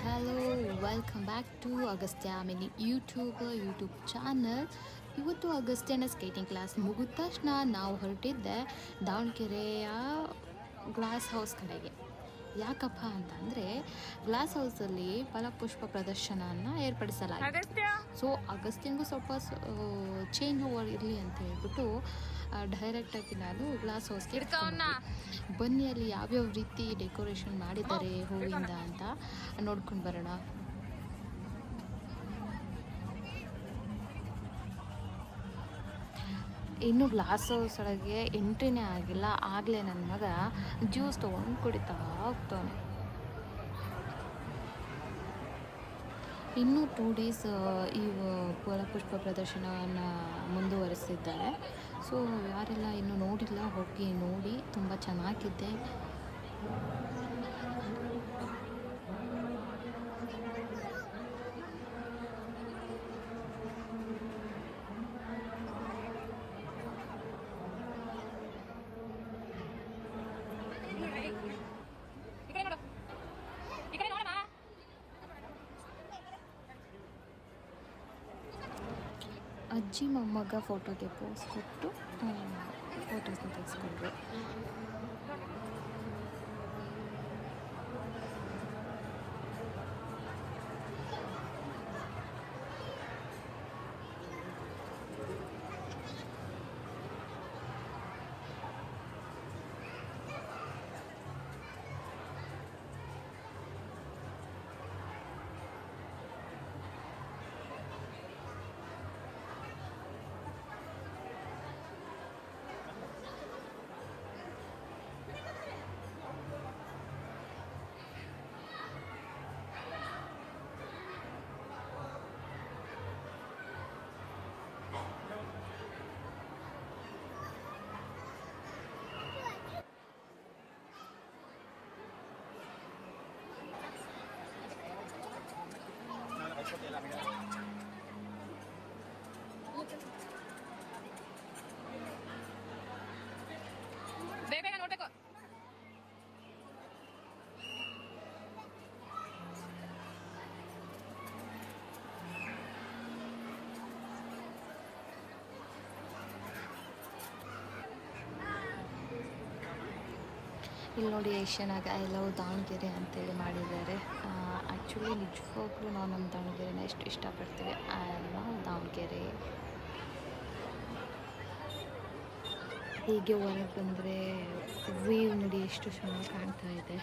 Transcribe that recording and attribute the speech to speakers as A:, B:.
A: Hello, welcome back to Agastya mini YouTube channel. ಇವತ್ತು ಅಗಸ್ತ್ಯನ skating class ಮುಗಿದ ತಕ್ಷಣ ನಾವು ಹೊರಟಿದ್ದೆ ದಾವಣಗೆರೆಯ ಗ್ಲಾಸ್ ಹೌಸ್ ಕಡೆಗೆ. ಯಾಕಪ್ಪ ಅಂತಂದರೆ ಗ್ಲಾಸ್ ಹೌಸಲ್ಲಿ ಫಲಪುಷ್ಪ ಪ್ರದರ್ಶನವನ್ನು ಏರ್ಪಡಿಸಲಾಗಿದೆ. ಸೊ ಅಗಸ್ತ್ಯಂಗೂ ಸ್ವಲ್ಪ ಚೇಂಜ್ ಓವರ್ ಇರಲಿ ಅಂತ ಹೇಳ್ಬಿಟ್ಟು ಡೈರೆಕ್ಟಾಗಿ ನಾನು ಗ್ಲಾಸ್ ಹೌಸ್ಗೆ ಬನ್ನಿ, ಅಲ್ಲಿ ಯಾವ್ಯಾವ ರೀತಿ ಡೆಕೋರೇಷನ್ ಮಾಡಿದ್ದಾರೆ ಹೂವಿಂದ ಅಂತ ನೋಡ್ಕೊಂಡು ಬರೋಣ. ಇನ್ನು ಗ್ಲಾಸ್ ಹೌಸ್ ಒಳಗೆ ಎಂಟ್ರಿನೇ ಆಗಿಲ್ಲ, ಆಗಲೇ ನನ್ನ ಮಗ ಜ್ಯೂಸ್ ತೊಗೊಂಡು ಕುಡಿತಾ ಹೋಗ್ತಾನೆ. ಇನ್ನೂ 2 ಡೇಸ್ ಈ ಫಲಪುಷ್ಪ ಪ್ರದರ್ಶನವನ್ನು ಮುಂದುವರಿಸಿದ್ದಾರೆ. ಸೊ ಯಾರೆಲ್ಲ ಇನ್ನೂ ನೋಡಿಲ್ಲ ಹೋಗಿ ನೋಡಿ, ತುಂಬ ಚೆನ್ನಾಗಿದೆ. ಅಜ್ಜಿ ಮೊಮ್ಮಗ ಫೋಟೋಗೆ ಪೋಸ್ ಕೊಟ್ಟು ಫೋಟೋಸ್ನ ತೆಗೆಸ್ಕೊಂಡ್ರು.
B: ಬೇಗ ನೋಡ್ಬೇಕು.
A: ಇಲ್ಲಿ ನೋಡಿ ಏಷ್ಯನಾಗ ಐ ಲವ್ ದಾವಣಗೆರೆ ಅಂತೇಳಿ ಮಾಡಿದ್ದಾರೆ. ಆ್ಯಕ್ಚುಲಿ ನಿಜವಾಗ್ಲೂ ನಾವು ನಮ್ಮ ದಾವಣಗೆರೆನ ಎಷ್ಟು ಇಷ್ಟಪಡ್ತೀವಿ. I love Davanagere. ಹೀಗೆ ಹೊರಗೆ ಬಂದರೆ ವ್ಯೂ ನೋಡಿ ಎಷ್ಟು ಚೆನ್ನಾಗಿ ಕಾಣ್ತಾ ಇದೆ.